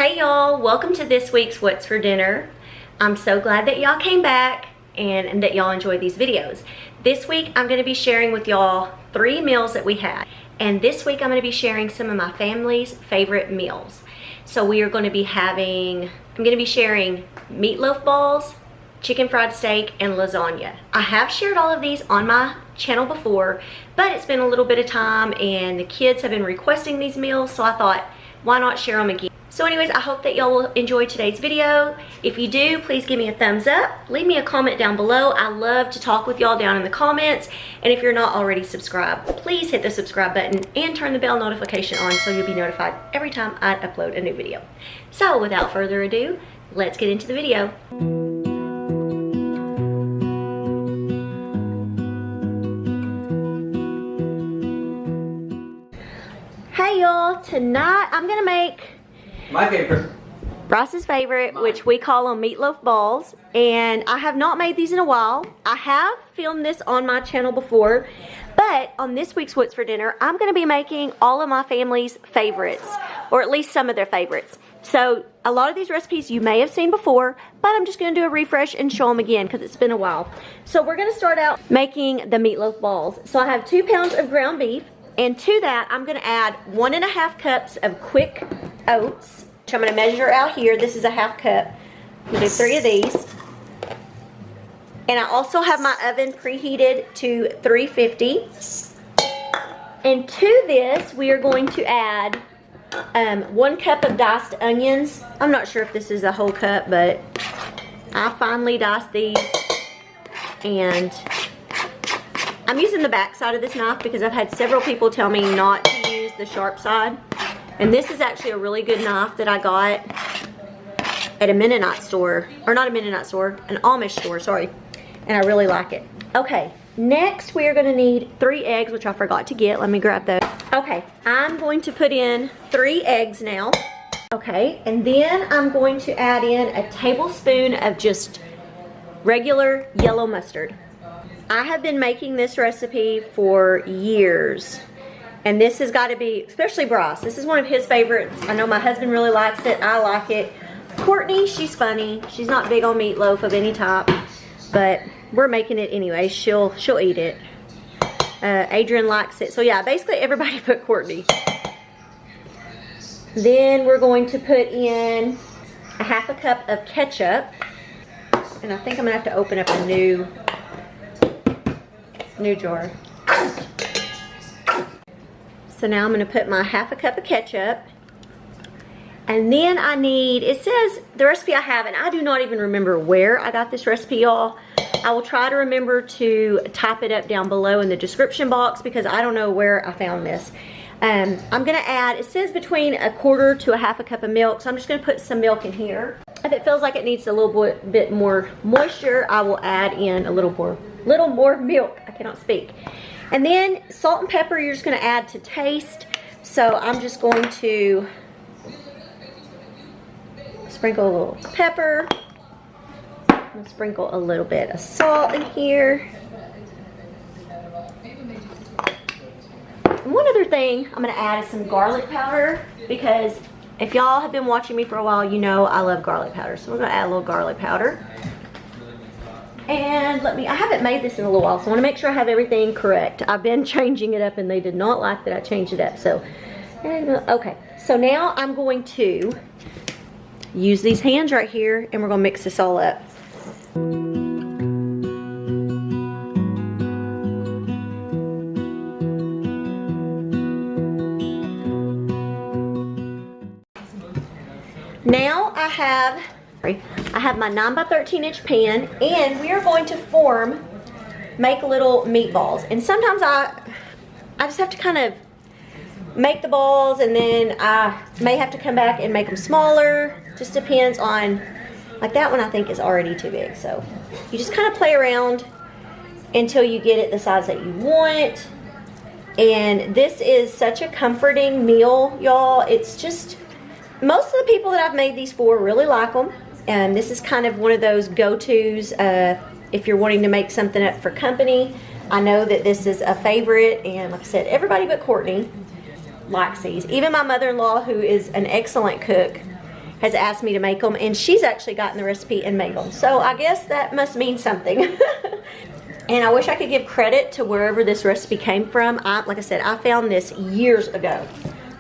Hey y'all, welcome to this week's What's for Dinner. I'm so glad that y'all came back and that y'all enjoy these videos. This week I'm going to be sharing with y'all 3 meals that we had. And this week I'm going to be sharing some of my family's favorite meals. So we are going to be having, I'm going to be sharing meatloaf balls, chicken fried steak, and lasagna. I have shared all of these on my channel before, but it's been a little bit of time and the kids have been requesting these meals, so I thought, why not share them again? So anyways, I hope that y'all will enjoy today's video. If you do, please give me a thumbs up. Leave me a comment down below. I love to talk with y'all down in the comments. And if you're not already subscribed, please hit the subscribe button and turn the bell notification on so you'll be notified every time I upload a new video. So without further ado, let's get into the video. Hey y'all, tonight I'm gonna make my favorite. Ross's favorite, which we call them meatloaf balls. And I have not made these in a while. I have filmed this on my channel before, but on this week's What's for Dinner, I'm gonna be making all of my family's favorites, or at least some of their favorites. So a lot of these recipes you may have seen before, but I'm just gonna do a refresh and show them again because it's been a while. So we're gonna start out making the meatloaf balls. So I have 2 pounds of ground beef, and to that I'm gonna add 1.5 cups of quick oats. I'm going to measure out here. This is a 1/2 cup. I'm going to do 3 of these. And I also have my oven preheated to 350. And to this, we are going to add 1 cup of diced onions. I'm not sure if this is a whole cup, but I finely diced these. And I'm using the back side of this knife because I've had several people tell me not to use the sharp side. And this is actually a really good knife that I got at a Mennonite store, or not a Mennonite store, an Amish store, sorry. And I really like it. Okay, next we are gonna need 3 eggs, which I forgot to get. Let me grab those. Okay, I'm going to put in 3 eggs now. Okay, and then I'm going to add in a tablespoon of just regular yellow mustard. I have been making this recipe for years. And this has got to be, especially Bryce, this is one of his favorites. I know my husband really likes it. I like it. Courtney, she's funny. She's not big on meatloaf of any type, but we're making it anyway. She'll eat it. Adrian likes it. So yeah, basically everybody but Courtney. Then we're going to put in a 1/2 cup of ketchup. And I think I'm going to have to open up a new jar. So now I'm going to put my 1/2 cup of ketchup. And then I need, it says, the recipe I have, and I do not even remember where I got this recipe, y'all. I will try to remember to type it up down below in the description box because I don't know where I found this. I'm going to add, it says between 1/4 to a 1/2 cup of milk. So I'm just going to put some milk in here. If it feels like it needs a little bit more moisture, I will add in a little more milk. I cannot speak. And then salt and pepper you're just going to add to taste. So I'm just going to sprinkle a little pepper. I'm going to sprinkle a little bit of salt in here. And one other thing I'm going to add is some garlic powder, because if y'all have been watching me for a while, you know I love garlic powder. So we're going to add a little garlic powder. And I haven't made this in a little while, so I want to make sure I have everything correct. I've been changing it up and they did not like that I changed it up. So, okay. So now I'm going to use these hands right here and we're going to mix this all up. Now I have my 9 by 13 inch pan, and we are going to make little meatballs. And sometimes I just have to kind of make the balls, and then I may have to come back and make them smaller. Just depends on, like that one I think is already too big. So you just kind of play around until you get it the size that you want. And this is such a comforting meal, y'all. It's just, most of the people that I've made these for really like them. And this is kind of one of those go-tos if you're wanting to make something up for company. I know that this is a favorite, and like I said, everybody but Courtney likes these. Even my mother-in-law, who is an excellent cook, has asked me to make them, and she's actually gotten the recipe and made them. So I guess that must mean something. And I wish I could give credit to wherever this recipe came from. Like I said, I found this years ago.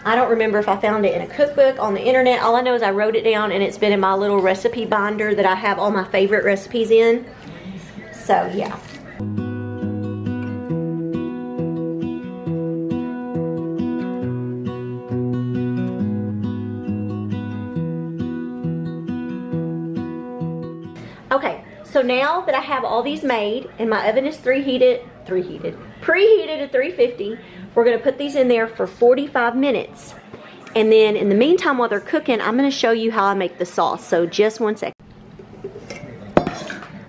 I don't remember if I found it in a cookbook, on the internet. All I know is I wrote it down, and it's been in my little recipe binder that I have all my favorite recipes in. So yeah. Okay, so now that I have all these made and my oven is preheated at 350, we're gonna put these in there for 45 minutes. And then in the meantime, while they're cooking, I'm gonna show you how I make the sauce. So just one second.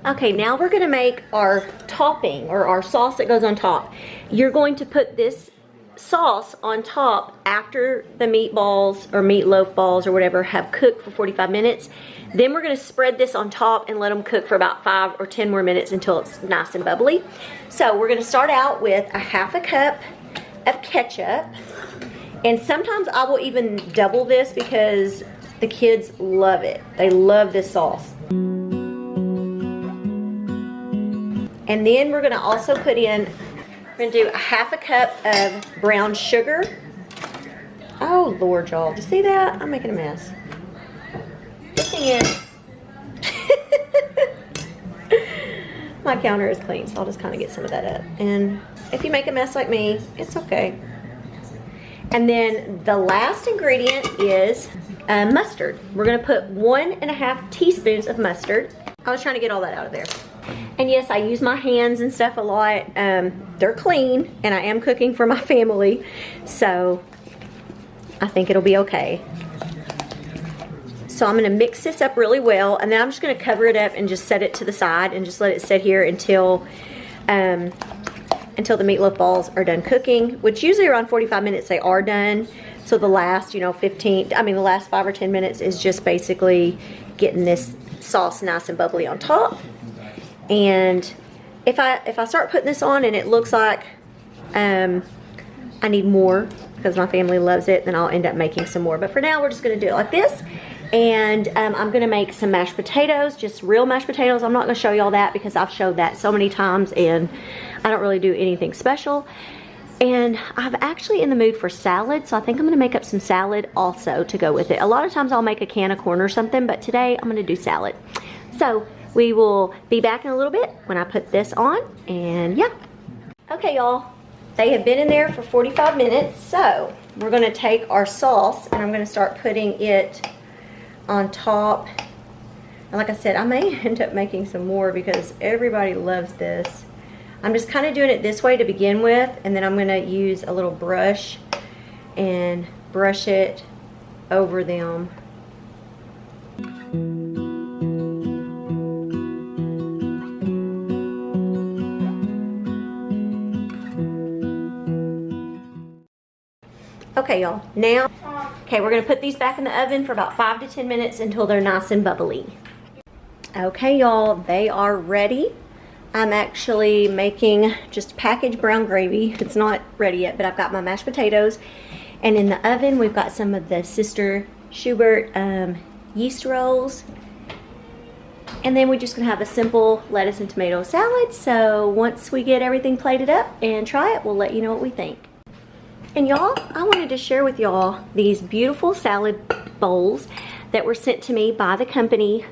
Okay, now we're gonna make our topping, or our sauce that goes on top. You're going to put this sauce on top after the meatballs or meatloaf balls or whatever have cooked for 45 minutes. Then we're gonna spread this on top and let them cook for about 5 or 10 more minutes until it's nice and bubbly. So we're gonna start out with a half a cup of ketchup. And sometimes I will even double this because the kids love it. They love this sauce. And then we're gonna also put in, we're gonna do a half a cup of brown sugar. Oh Lord, y'all, do you see that? I'm making a mess. This thing is, my counter is clean, so I'll just kind of get some of that up. And if you make a mess like me, it's okay. And then the last ingredient is mustard. We're gonna put 1.5 teaspoons of mustard. I was trying to get all that out of there. And yes, I use my hands and stuff a lot. They're clean, and I am cooking for my family, so I think it'll be okay. So I'm gonna mix this up really well, and then I'm just gonna cover it up and just set it to the side and just let it sit here until the meatloaf balls are done cooking, which usually around 45 minutes they are done. So the last, the last 5 or 10 minutes is just basically getting this sauce nice and bubbly on top. And if I start putting this on and it looks like I need more because my family loves it, then I'll end up making some more. But for now, we're just gonna do it like this. And I'm gonna make some mashed potatoes, just real mashed potatoes. I'm not gonna show y'all that because I've showed that so many times and I don't really do anything special. And I'm actually in the mood for salad, so I think I'm gonna make up some salad also to go with it. A lot of times I'll make a can of corn or something, but today I'm gonna do salad. So we will be back in a little bit when I put this on, and yeah. Okay, y'all, they have been in there for 45 minutes, so we're gonna take our sauce and I'm gonna start putting it on top. And like I said, I may end up making some more because everybody loves this. I'm just kind of doing it this way to begin with, and then I'm gonna use a little brush and brush it over them. Okay, y'all, now, we're gonna put these back in the oven for about 5 to 10 minutes until they're nice and bubbly. Okay, y'all, they are ready. I'm actually making just packaged brown gravy. It's not ready yet, but I've got my mashed potatoes. And in the oven, we've got some of the Sister Schubert yeast rolls. And then we're just gonna have a simple lettuce and tomato salad. So once we get everything plated up and try it, we'll let you know what we think. And y'all, I wanted to share with y'all these beautiful salad bowls that were sent to me by the company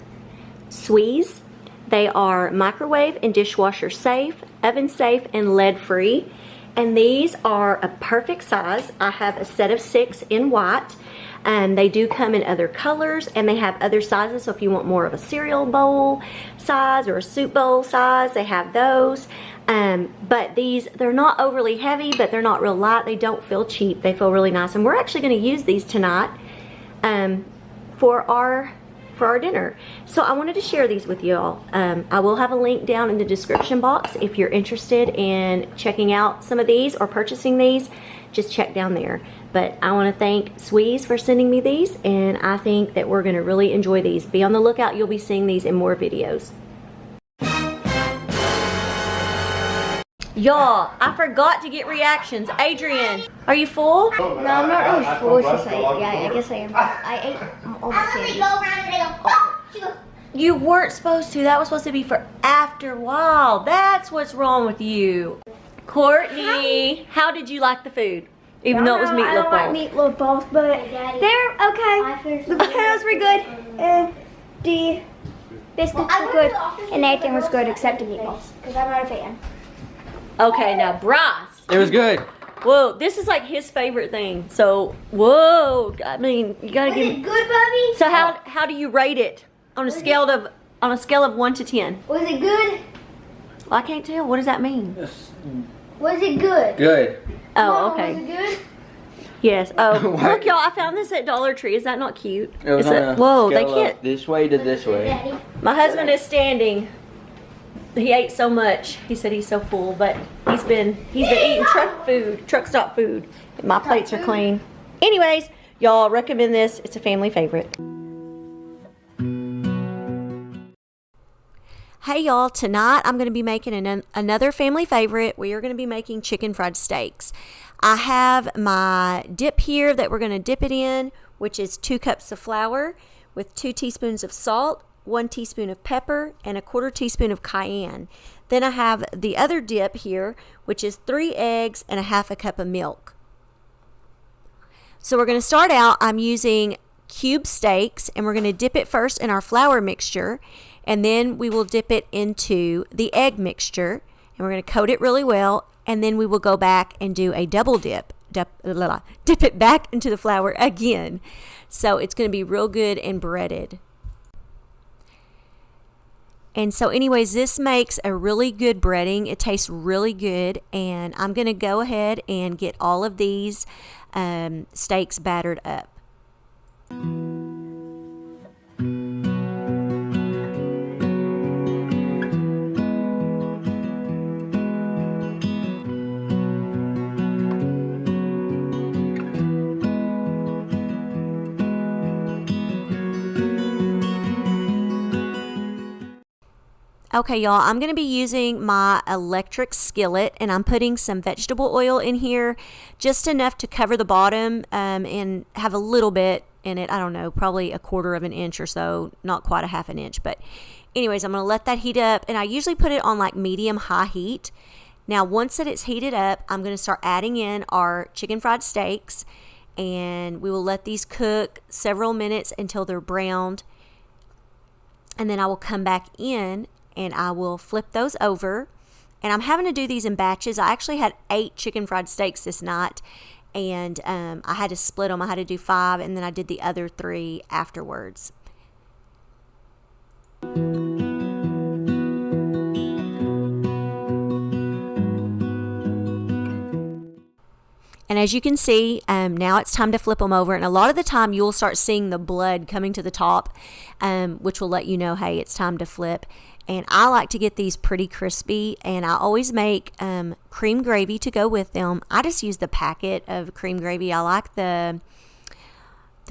Squeeze. They are microwave and dishwasher safe, oven safe, and lead free. And these are a perfect size. I have a set of 6 in white. They do come in other colors, and they have other sizes. So if you want more of a cereal bowl size or a soup bowl size, they have those. But these, they're not overly heavy, but they're not real light. They don't feel cheap. They feel really nice. And we're actually going to use these tonight for our dinner. So I wanted to share these with you all. I will have a link down in the description box if you're interested in checking out some of these or purchasing these. Just check down there. But I want to thank Squeeze for sending me these, and I think that we're going to really enjoy these. Be on the lookout. You'll be seeing these in more videos. Y'all, I forgot to get reactions. Adrian, are you full? No, I'm not really full. It's just like, yeah, I guess I am. I ate all the candy. You weren't supposed to. That was supposed to be for after a while. That's what's wrong with you. Courtney, how did you like the food? Even though it was meatloaf balls. I don't like meatloaf balls, but they're okay. The potatoes were good, and the biscuits were good, and everything was good except the meatballs, because I'm not a fan. Okay, now Bryce. It was good. Whoa, this is like his favorite thing. So, whoa, I mean, you gotta give me. Good, Bubby? So how do you rate it on a scale of 1 to 10? Was it good? Well, I can't tell. What does that mean? Was it good? Good. Oh, Mom, okay. Was it good? Yes. Oh, Why? look, y'all! I found this at Dollar Tree. Is that not cute? It was It's on a whoa, they scale can't. of this way to this way. Daddy. My husband is standing. He ate so much. He said he's so full, but he's been eating truck stop food. My plates are clean. Anyways, y'all recommend this. It's a family favorite. Hey y'all, tonight I'm going to be making another family favorite. We are going to be making chicken fried steaks. I have my dip here that we're going to dip it in, which is 2 cups of flour with 2 teaspoons of salt, 1 teaspoon of pepper, and a 1/4 teaspoon of cayenne. Then I have the other dip here, which is 3 eggs and a 1/2 cup of milk. So we're going to start out, I'm using cube steaks, and we're going to dip it first in our flour mixture, and then we will dip it into the egg mixture, and we're going to coat it really well, and then we will go back and do a double dip it back into the flour again. So it's going to be real good and breaded. And so anyways, this makes a really good breading. It tastes really good, and I'm going to go ahead and get all of these steaks battered up. Okay, y'all, I'm going to be using my electric skillet, and I'm putting some vegetable oil in here, just enough to cover the bottom and have a little bit in it. I don't know, probably 1/4 of an inch or so, not quite a 1/2 an inch. But anyways, I'm going to let that heat up, and I usually put it on like medium-high heat. Now, once that it's heated up, I'm going to start adding in our chicken fried steaks, and we will let these cook several minutes until they're browned. And then I will come back in and I will flip those over. And I'm having to do these in batches. I actually had 8 chicken fried steaks this night, and I had to split them. I had to do 5, and then I did the other 3 afterwards. And as you can see, now it's time to flip them over. And a lot of the time you'll start seeing the blood coming to the top, which will let you know, hey, it's time to flip. And I like to get these pretty crispy, and I always make cream gravy to go with them. I just use the packet of cream gravy. I like the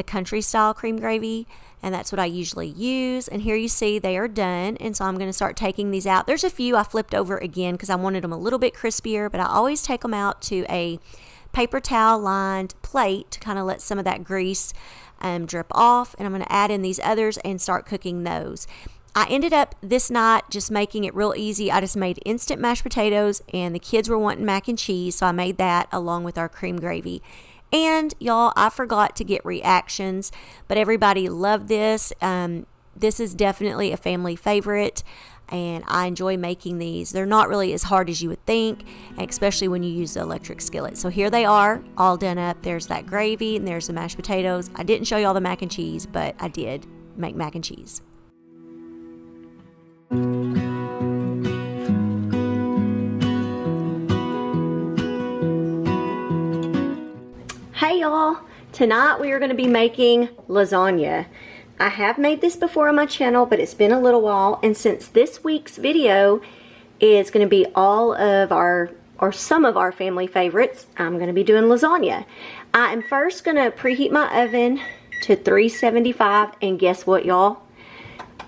country style cream gravy, and that's what I usually use. And here you see they are done, and so I'm going to start taking these out. There's a few I flipped over again because I wanted them a little bit crispier, but I always take them out to a paper towel lined plate to kind of let some of that grease drip off. And I'm going to add in these others and start cooking those. I ended up this night just making it real easy. I just made instant mashed potatoes, and the kids were wanting mac and cheese, so I made that along with our cream gravy. And y'all, I forgot to get reactions, but everybody loved this. This is definitely a family favorite, and I enjoy making these. They're not really as hard as you would think, especially when you use the electric skillet. So here they are, all done up. There's that gravy, and there's the mashed potatoes. I didn't show y'all the mac and cheese, but I did make mac and cheese. Hey y'all, tonight we are going to be making lasagna. I have made this before on my channel, but it's been a little while, and since this week's video is going to be all of our, or some of our family favorites, I'm going to be doing lasagna. I am first going to preheat my oven to 375, and guess what, y'all?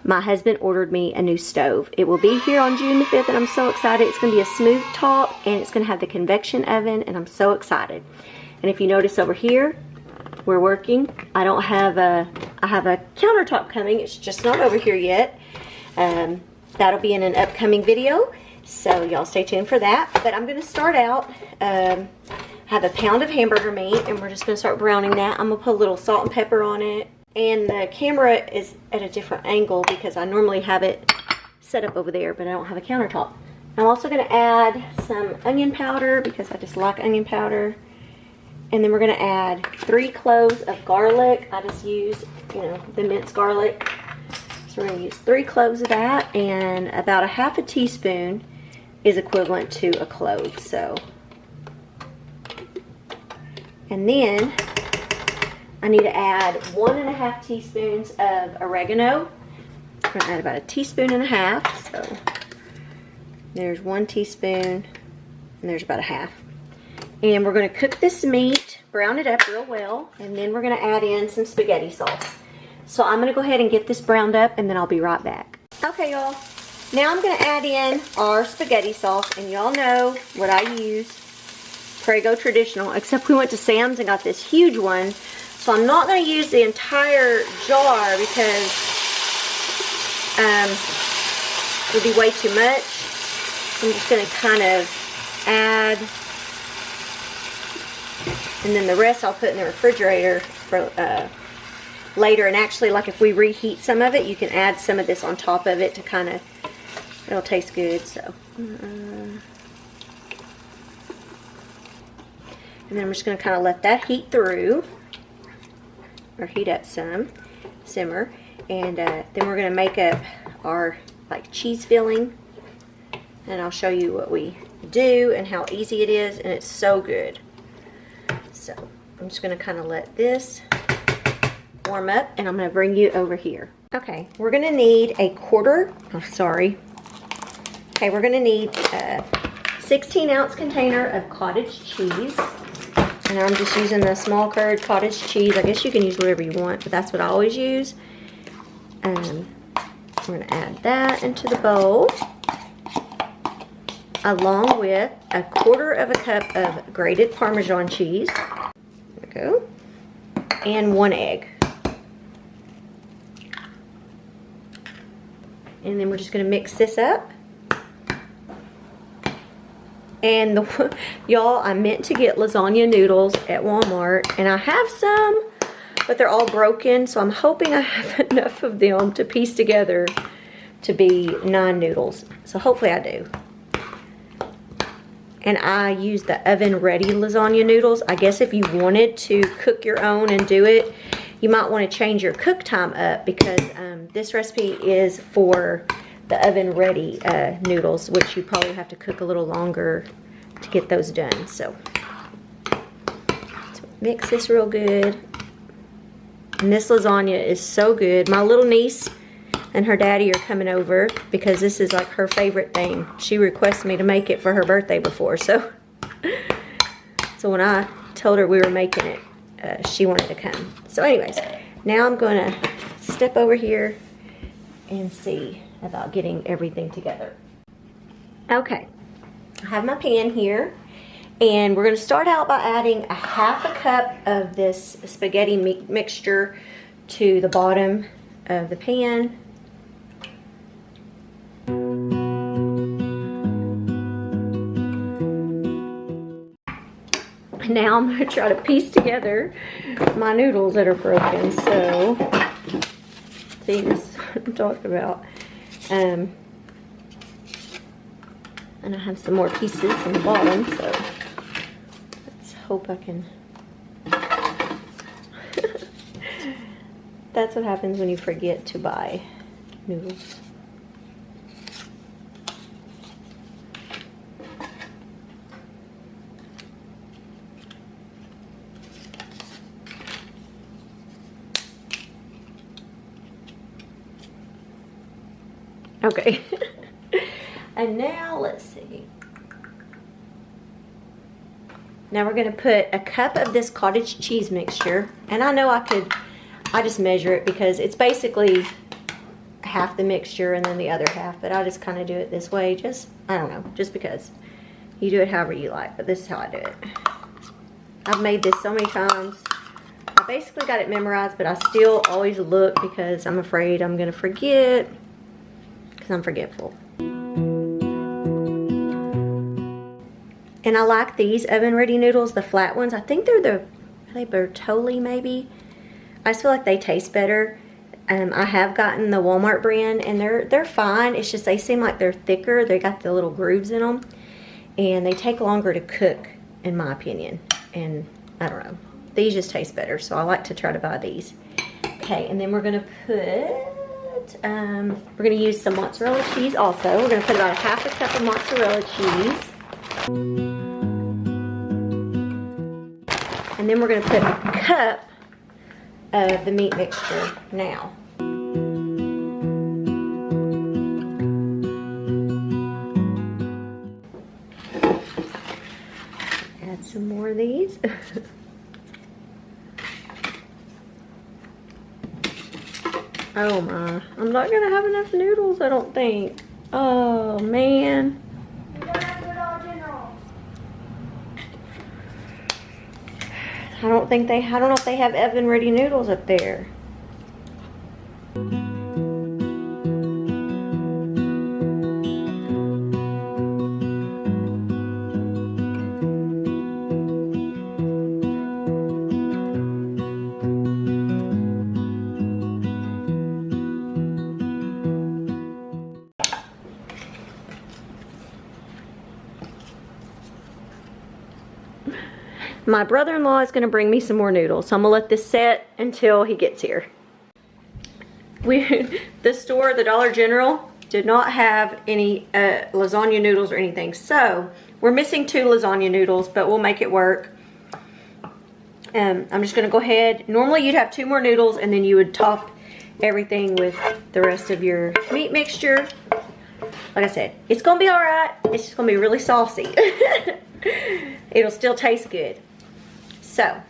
My husband ordered me a new stove. It will be here on June the 5th, and I'm so excited. It's going to be a smooth top, and it's going to have the convection oven, and I'm so excited. And if you notice over here, we're working. I don't have a I have a countertop coming. It's just not over here yet. That'll be in an upcoming video, so y'all stay tuned for that. But I'm gonna start out, have a pound of hamburger meat, and we're just gonna start browning that. I'm gonna put a little salt and pepper on it. And the camera is at a different angle because I normally have it set up over there, but I don't have a countertop. I'm also gonna add some onion powder because I just like onion powder. And then we're gonna add 3 cloves of garlic. I just use, you know, the minced garlic. So we're gonna use 3 cloves of that, and about a half a teaspoon is equivalent to a clove. So, and then I need to add 1.5 teaspoons of oregano. I'm gonna add about a teaspoon and a half. So there's 1 teaspoon, and there's about a half. And we're gonna cook this meat, brown it up real well, and then we're gonna add in some spaghetti sauce. So I'm gonna go ahead and get this browned up, and then I'll be right back. Okay, y'all. Now I'm gonna add in our spaghetti sauce, and y'all know what I use. Prego traditional, except we went to Sam's and got this huge one. So I'm not gonna use the entire jar because it'll be way too much. I'm just gonna kind of add, and then the rest I'll put in the refrigerator for later. And actually, like if we reheat some of it, you can add some of this on top of it to kind of, it'll taste good. So, and then I'm just going to kind of let that heat through, or heat up some, simmer, and then we're going to make up our like cheese filling, and I'll show you what we do and how easy it is, and it's so good. So I'm just going to kind of let this warm up, and I'm going to bring you over here. Okay, we're going to need a quarter, okay, we're going to need a 16-ounce container of cottage cheese, and I'm just using the small curd cottage cheese. I guess you can use whatever you want, but that's what I always use. We're going to add that into the bowl, along with a quarter of a cup of grated Parmesan cheese. There we go. And 1 egg. And then we're just going to mix this up. And y'all, I meant to get lasagna noodles at Walmart, and I have some, but they're all broken, so I'm hoping I have enough of them to piece together to be 9 noodles. So hopefully I do. And I use the oven-ready lasagna noodles. I guess if you wanted to cook your own and do it, you might want to change your cook time up, because this recipe is for the oven-ready noodles, which you probably have to cook a little longer to get those done. So mix this real good. And this lasagna is so good. My little niece and her daddy are coming over because this is like her favorite thing. She requested me to make it for her birthday before, so when I told her we were making it, she wanted to come. So anyways, now I'm gonna step over here and see about getting everything together. Okay, I have my pan here, and we're gonna start out by adding a half a cup of this spaghetti mixture to the bottom of the pan. Now I'm going to try to piece together my noodles that are broken. So, see, this is what I'm talking about. And I have some more pieces on the bottom, so let's hope I can. That's what happens when you forget to buy noodles. Okay, and now let's see. Now we're going to put a cup of this cottage cheese mixture, and I know I just measure it because it's basically half the mixture and then the other half, but I just kind of do it this way, I don't know, just because. You do it however you like, but this is how I do it. I've made this so many times. I basically got it memorized, but I still always look because I'm afraid I'm gonna forget, because I'm forgetful. And I like these oven ready noodles, the flat ones. I think they're are they Bertolli maybe? I just feel like they taste better. I have gotten the Walmart brand and they're fine. It's just they seem like they're thicker. They got the little grooves in them. And they take longer to cook, in my opinion. And I don't know. These just taste better, so I like to try to buy these. Okay, and then we're gonna put, we're gonna use some mozzarella cheese also. We're gonna put about 1/2 cup of mozzarella cheese. And then we're gonna put a cup of the meat mixture now. Add some more of these. Oh my, I'm not gonna have enough noodles, I don't think. Oh man. I don't know if they have oven ready noodles up there. My brother-in-law is going to bring me some more noodles, so I'm going to let this set until he gets here. The store, the Dollar General, did not have any lasagna noodles or anything, so we're missing 2 lasagna noodles, but we'll make it work. I'm just going to go ahead. Normally you'd have 2 more noodles and then you would top everything with the rest of your meat mixture. Like I said, it's going to be alright. It's just going to be really saucy. It'll still taste good. So,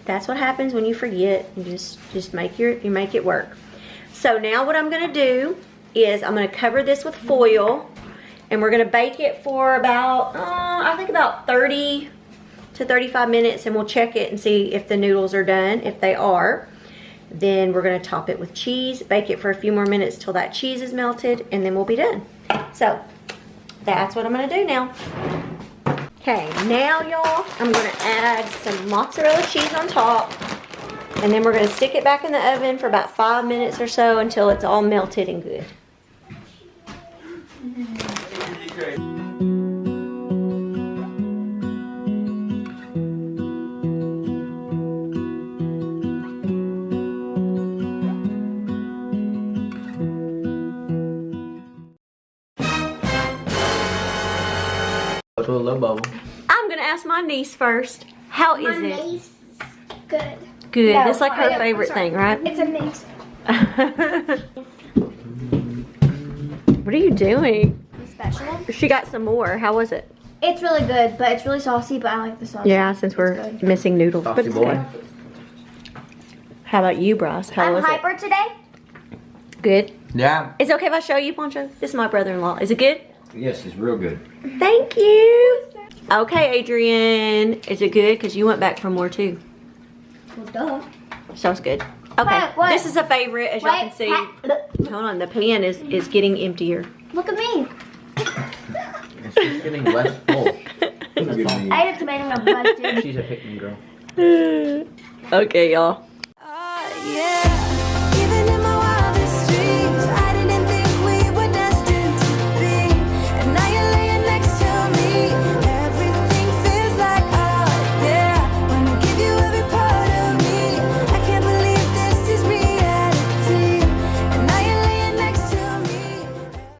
that's what happens when you forget. You just make it work. So now what I'm gonna do is I'm gonna cover this with foil and we're gonna bake it for about, I think about 30 to 35 minutes, and we'll check it and see if the noodles are done. If they are, then we're gonna top it with cheese, bake it for a few more minutes till that cheese is melted, and then we'll be done. So, that's what I'm gonna do now. Okay, now y'all, I'm gonna add some mozzarella cheese on top, and then we're gonna stick it back in the oven for about 5 minutes or so until it's all melted and good. To a low bubble. I'm gonna ask my niece first. How is it? My niece, good. Good. No, That's like her yeah, favorite thing, right? It's a mix. What are you doing? Special. She got some more. How was it? It's really good, but it's really saucy, but I like the sauce. Yeah, since we're good. missing noodles. But Saucy it's boy. good. How about you, Bryce? How I'm was hyper today. it? Good. Yeah. Is it okay if I show you, Poncho? This is my brother-in-law. Is it good? Yes, it's real good. Thank you. Okay, Adrian. Is it good? Because you went back for more too. Well, duh. Sounds good. Okay. Wait. This is a favorite, as y'all can see. Hold on, the pan is getting emptier. Look at me. It's just getting less full. That's all. I ate a tomato and a bun, dude. She's a pick-me girl. Okay, y'all. Yeah.